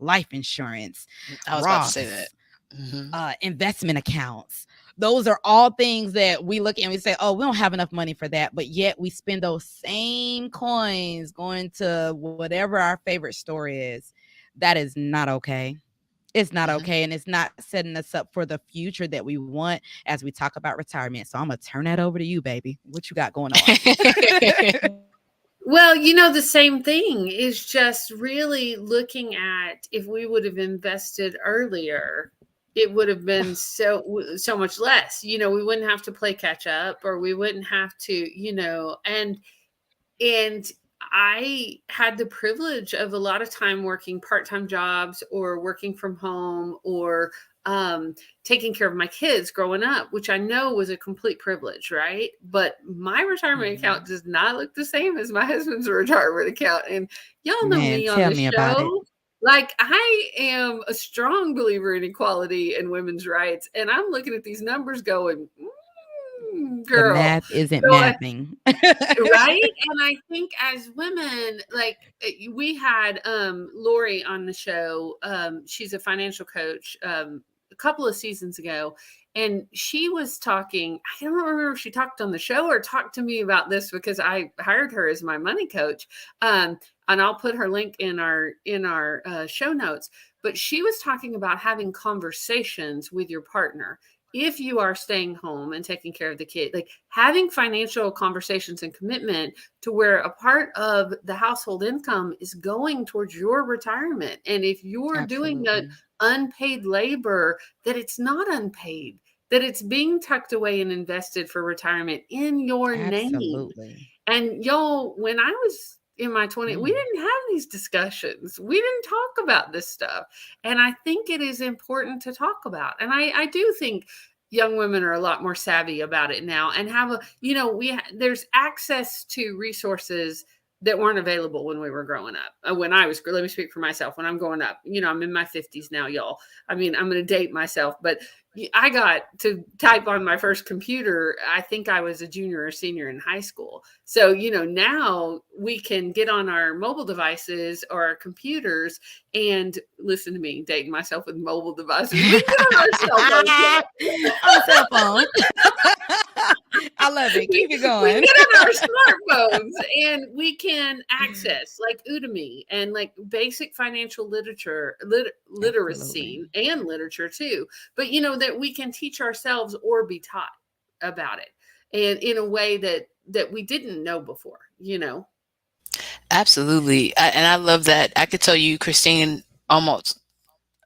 Life insurance, I was about to say that. Roths, Hmm. investment accounts. Those are all things that we look at and we say, oh, we don't have enough money for that. But yet we spend those same coins going to whatever our favorite store is. That is not okay. It's not Hmm. okay. And it's not setting us up for the future that we want as we talk about retirement. So I'm going to turn that over to you, baby. What you got going on? Well, the same thing is just really looking at if we would have invested earlier, it would have been so much less. We wouldn't have to play catch up, or we wouldn't have to, and I had the privilege of a lot of time working part-time jobs or working from home, or taking care of my kids growing up, which I know was a complete privilege, right? But my retirement account Mhm. does not look the same as my husband's retirement account. And y'all know Man, me on tell the me about it. show. Like, I am a strong believer in equality and women's rights. And I'm looking at these numbers going, The girl. math isn't So mathing. right, and I think as women, like, we had Lori on the show. She's a financial coach, a couple of seasons ago, and she was talking. I don't remember if she talked on the show or talked to me about this, because I hired her as my money coach. And I'll put her link in our show notes. But she was talking about having conversations with your partner if you are staying home and taking care of the kid, like having financial conversations and commitment to where a part of the household income is going towards your retirement. And if you're doing the Absolutely. unpaid labor, that it's not unpaid, that it's being tucked away and invested for retirement in your name. Absolutely. And y'all, when I was in my 20s, we Mm. didn't have these discussions. We didn't talk about this stuff. And I think it is important to talk about. And I do think young women are a lot more savvy about it now, and have there's access to resources that weren't available when we were growing up. When I was, let me speak for myself. When I'm growing up, I'm in my 50s now, y'all. I mean, I'm going to date myself, but I got to type on my first computer. I think I was a junior or senior in high school. So, now we can get on our mobile devices or our computers and listen to me dating myself with mobile devices. We can get on our cell phones. On a cell phone. I love it. Keep it We can going. get on our smartphones and we can access like Udemy and like basic financial literacy Absolutely. and literature too. But that we can teach ourselves or be taught about it, and in a way that we didn't know before. Absolutely. And I love that. I could tell you, Christine, almost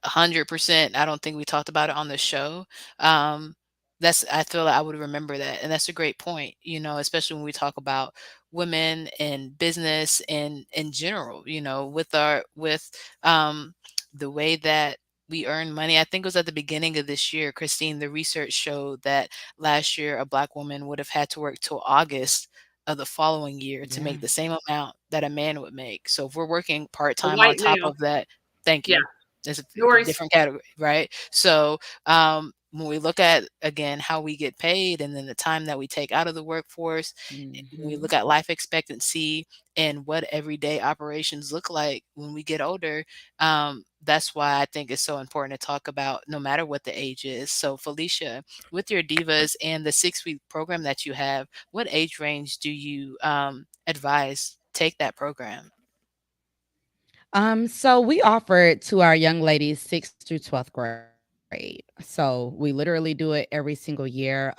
100%. I don't think we talked about it on the show. Um, I feel like I would remember that. And that's a great point, especially when we talk about women and business and in general, with the way that we earn money. I think it was at the beginning of this year, Christine, the research showed that last year a Black woman would have had to work till August of the following year to make Yeah. the same amount that a man would make. So if we're working part A time on white top male. of that, thank Yeah. you. It's No a worries. different category, right? So when we look at again how we get paid and then the time that we take out of the workforce, when we Hmm. look at life expectancy and what everyday operations look like when we get older, that's why I think it's so important to talk about no matter what the age is. So Felecia, with your divas and the 6-week program that you have, what age range do you advise take that program? So we offer it to our young ladies 6th through 12th grade. So we literally do it every single year.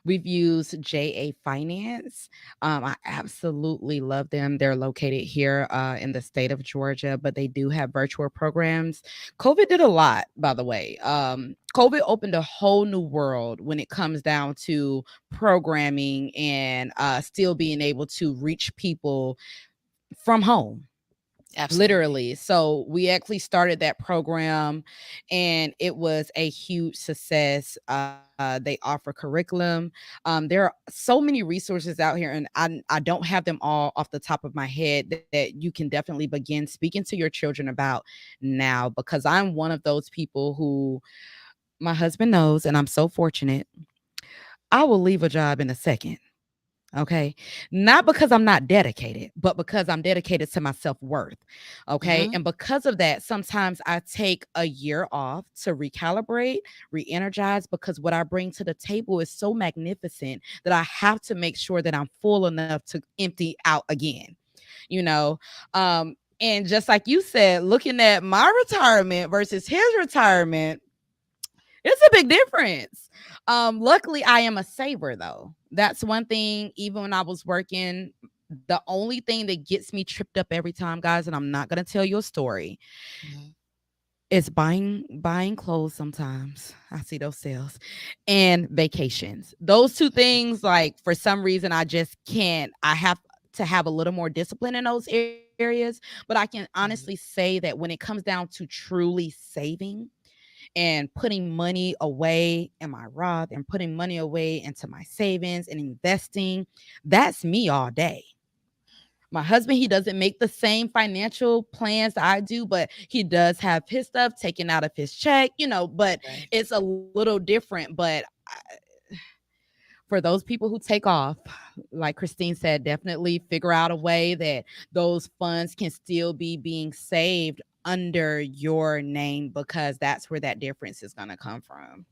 We've used JA Finance. I absolutely love them. They're located here in the state of Georgia, but they do have virtual programs. COVID did a lot, by the way. COVID opened a whole new world when it comes down to programming and still being able to reach people from home, Absolutely. literally. So we actually started that program and it was a huge success. They offer curriculum. There are so many resources out here, and I don't have them all off the top of my head that you can definitely begin speaking to your children about now, because I'm one of those people who my husband knows, and I'm so fortunate. I will leave a job in a second. Okay. Not because I'm not dedicated, but because I'm dedicated to my self worth. Okay. Hmm. And because of that, sometimes I take a year off to recalibrate, re energize, because what I bring to the table is so magnificent that I have to make sure that I'm full enough to empty out again, you know? And just like you said, looking at my retirement versus his retirement, it's a big difference. Luckily, I am a saver though. That's one thing. Even when I was working, the only thing that gets me tripped up every time, guys, and I'm not gonna tell you a story, Hmm. is buying clothes sometimes. I see those sales and vacations. Those two things, like for some reason, I just can't. I have to have a little more discipline in those areas. But I can honestly say that when it comes down to truly saving and putting money away in my Roth and putting money away into my savings and investing, that's me all day. My husband, he doesn't make the same financial plans I do, but he does have his stuff taken out of his check, but Right. it's a little different. But for those people who take off, like Christine said, definitely figure out a way that those funds can still be being saved under your name, because that's where that difference is going to come from.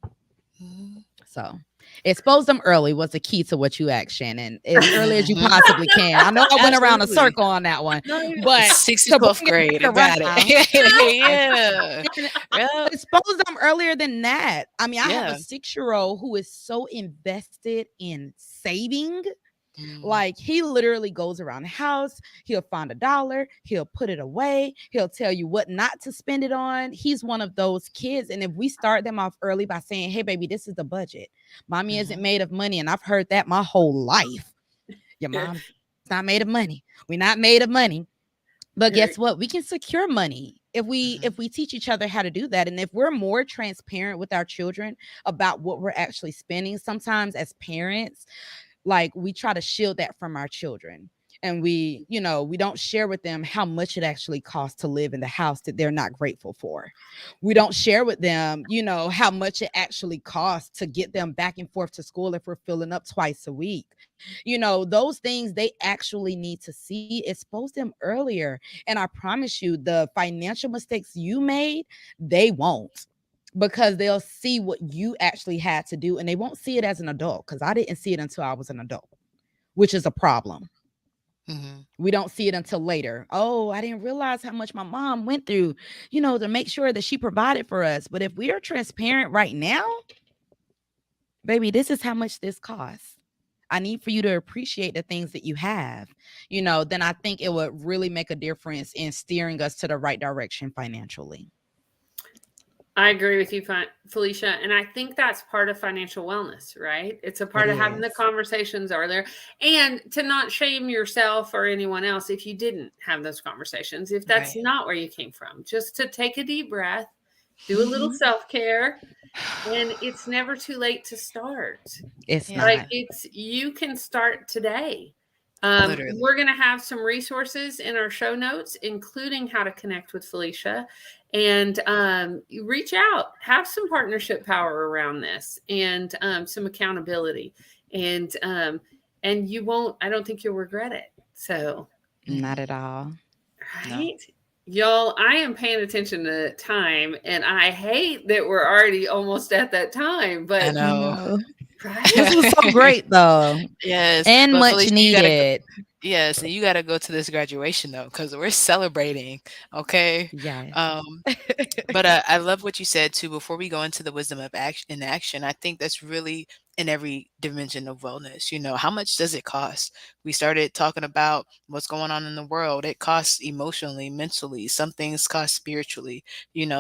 Mhm. So expose them early was the key to what you asked, Shannon. As early as you possibly can. I know I went around a Absolutely. circle on that one, No, but 6th to to 12th bring it grade. I back got it. around, yes. Yeah. And I Yep. expose them earlier than that. I mean, I have a Yeah. 6-year-old who is so invested in saving. Mm. Like, he literally goes around the house, he'll find $1, he'll put it away, he'll tell you what not to spend it on. He's one of those kids. And if we start them off early by saying, hey, baby, this is the budget. Mommy isn't Mhm. made of money. And I've heard that my whole life. Your mom's not made of money. We're not made of money. But guess what? We can secure money if Mhm. we teach each other how to do that. And if we're more transparent with our children about what we're actually spending, sometimes as parents, like, we try to shield that from our children. And we don't share with them how much it actually costs to live in the house that they're not grateful for. We don't share with them, how much it actually costs to get them back and forth to school if we're filling up twice a week. Those things they actually need to see. Expose them earlier. And I promise you, the financial mistakes you made, they won't, because they'll see what you actually had to do, and they won't see it as an adult, because I didn't see it until I was an adult, which is a problem. Mm-hmm. We don't see it until later. Oh, I didn't realize how much my mom went through, to make sure that she provided for us. But if we are transparent right now, baby, this is how much this costs. I need for you to appreciate the things that you have, then I think it would really make a difference in steering us to the right direction financially. I agree with you, Felecia. And I think that's part of financial wellness, right? It's a part It of having the is. conversations are there, and to not shame yourself or anyone else if you didn't have those conversations, if that's Right. not where you came from, just to take a deep breath, do a little self-care, and it's never too late to start. It's Yeah. Like, not. you can start today. Literally. We're going to have some resources in our show notes, including how to connect with Felecia, and reach out, have some partnership power around this, and some accountability, and you won't, I don't think you'll regret it. So, Not at all. No. right. Y'all, I am paying attention to time, and I hate that we're already almost at that time, I but know. right? This was so great, though, Yes, and but much Felicia, you gotta go. needed. Yes, and you gotta go to this graduation though, because we're celebrating. Okay. Yes. But I love what you said too. Before we go into the wisdom of action, I think that's really in every dimension of wellness. How much does it cost? We started talking about what's going on in the world. It costs emotionally, mentally. Some things cost spiritually.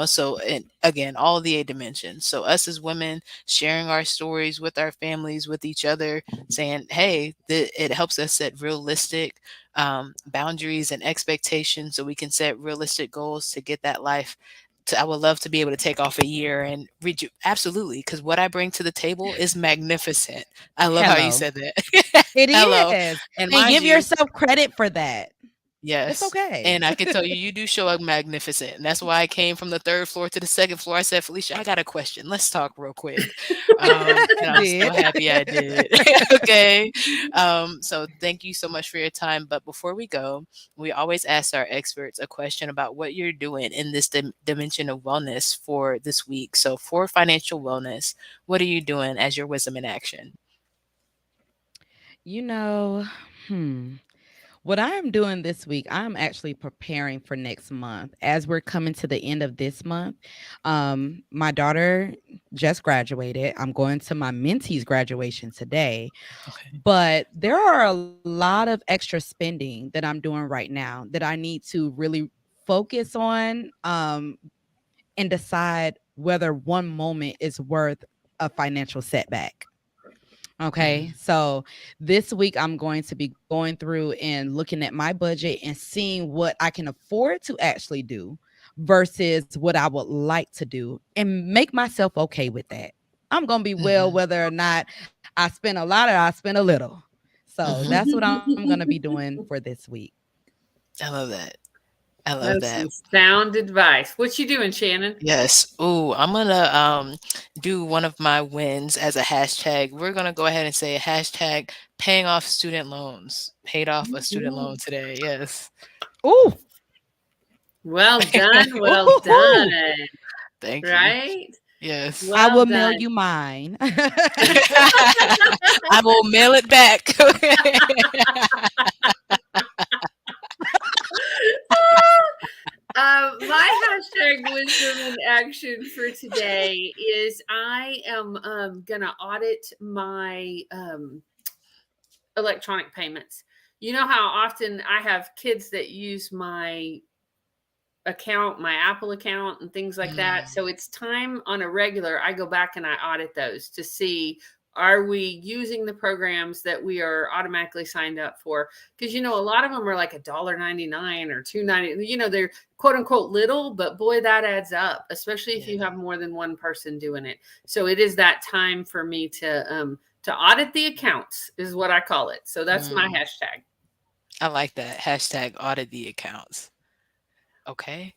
So, and again, all the 8 dimensions. So us as women sharing our stories with our families, with each other, saying, "Hey, it helps us set realistic boundaries and expectations, so we can set realistic goals to get that life." I would love to be able to take off a year and read you. Absolutely. Because what I bring to the table is magnificent. I love how you Hello. said that. It Hello. is. And And mind give you, yourself credit for that. It's yes. okay. And I can tell you, you do show up magnificent. And that's why I came from the third floor to the second floor. I said, Felicia, I got a question. Let's talk real quick. And I'm so Did. happy I did. Okay. So thank you so much for your time. But before we go, we always ask our experts a question about what you're doing in this dimension of wellness for this week. So for financial wellness, what are you doing as your wisdom in action? You know, hmm. What I'm doing this week, I'm actually preparing for next month. As we're coming to the end of this month, my daughter just graduated. I'm going to my mentee's graduation today. Okay. But there are a lot of extra spending that I'm doing right now that I need to really focus on, and decide whether one moment is worth a financial setback. Okay. Mhm. So this week I'm going to be going through and looking at my budget and seeing what I can afford to actually do versus what I would like to do, and make myself okay with that. I'm going to be well Mhm. whether or not I spend a lot or I spend a little. So Mhm. that's what I'm going to be doing for this week. I love that. I love That's that. some sound advice. What you doing, Shannon? Yes. Ooh, I'm gonna do one of my wins as a hashtag. We're gonna go ahead and say a hashtag paying off student loans. Paid off a student loan today. Yes. Ooh. Well done. Well done. Ooh. Thank you. Right? Yes. I Well will mail done. you mine. I will mail it back. My hashtag wisdom in action for today is I am going to audit my electronic payments. You know how often I have kids that use my account, my Apple account, and things like that. Mm, So it's time on a regular, I go back and I audit those to see, are we using the programs that we are automatically signed up for? Because a lot of them are like $1.99 or $2.90. They're quote unquote little, but boy, that adds up, especially if yeah. you have more than one person doing it. So it is that time for me to audit the accounts, is what I call it. So that's my Mm, hashtag. I like that. Hashtag audit the accounts. Okay.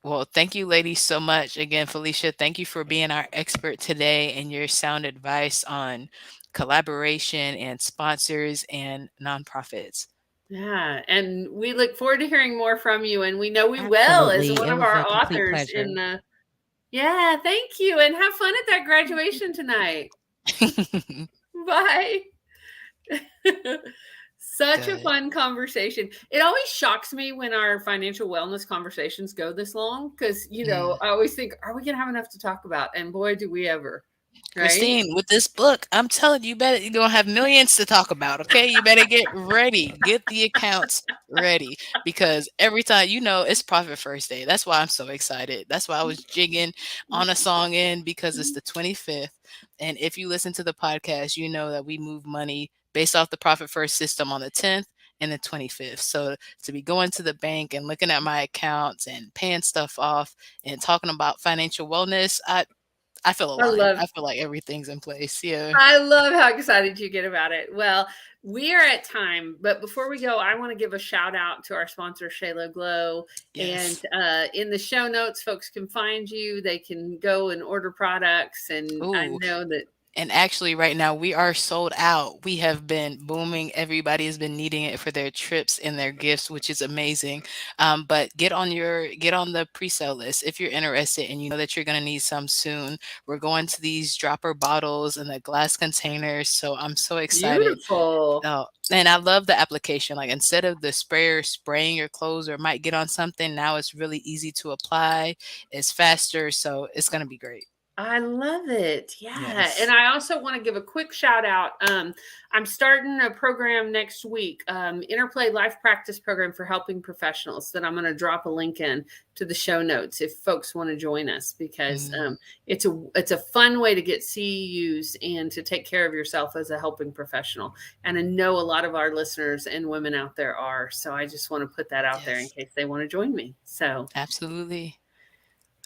Well, thank you, ladies, so much. Again, Felecia, thank you for being our expert today and your sound advice on collaboration and sponsors and nonprofits. Yeah, and we look forward to hearing more from you, and we know we will as Absolutely. one It of was our a complete authors in pleasure. the. Yeah, thank you, and have fun at that graduation tonight. Bye. Such a Good. fun conversation. It always shocks me when our financial wellness conversations go this long because, Mm. I always think, are we going to have enough to talk about? And boy, do we ever. Right? Christine, with this book, I'm telling you, you're gonna have millions to talk about. Okay, you better get ready, get the accounts ready, because every time it's Profit First Day. That's why I'm so excited. That's why I was jigging on a song in because it's the 25th, and if you listen to the podcast, you know that we move money based off the Profit First system on the 10th and the 25th. So to be going to the bank and looking at my accounts and paying stuff off and talking about financial wellness, I feel I aligned. love I feel like everything's in place. Yeah. I love how excited you get about it. Well, we are at time, but before we go, I want to give a shout out to our sponsor, Shayla Glow. And Yes. in the show notes, folks can find you. They can go and order products. And I Ooh. know that. And actually, right now, we are sold out. We have been booming. Everybody has been needing it for their trips and their gifts, which is amazing. But get on the pre-sale list if you're interested and you know that you're going to need some soon. We're going to these dropper bottles and the glass containers. So I'm so excited. Beautiful. Oh, and I love the application. Like instead of the sprayer spraying your clothes or it might get on something, now it's really easy to apply. It's faster, so it's gonna be great. I love it. Yeah. And Yes. I also want to give a quick shout out. I'm starting a program next week, InterPlay Life Practice Program for Helping Professionals, that I'm going to drop a link in to the show notes if folks want to join us, because Mm, it's a fun way to get CEUs and to take care of yourself as a helping professional. And I know a lot of our listeners and women out there are. So I just want to put that out there in yes, case they want to join me. So absolutely.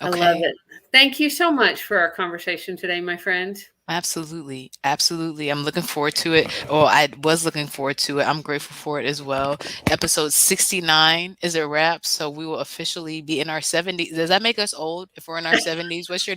I love Okay. it. Thank you so much for our conversation today, my friend. Absolutely. Absolutely. I'm looking forward to it. Or I was looking forward to it. I'm grateful for it as well. Episode 69 is a wrap. So we will officially be in our 70s. Does that make us old if we're in our 70s? What's your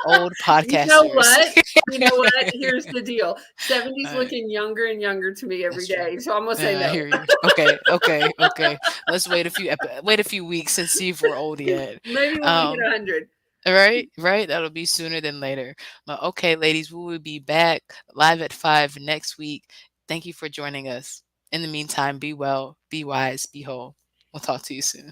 old You know podcasters? what? You know what? Here's the deal. 70's All right. looking younger and younger to me every That's true. day. So I'm gonna say I no. hear you. Okay, okay, okay. Let's wait a few weeks and see if we're old yet. Maybe when we hit Um, 100. right, right. That'll be sooner than later. But okay, ladies, we will be back live at 5 next week. Thank you for joining us. In the meantime, be well, be wise, be whole. We'll talk to you soon.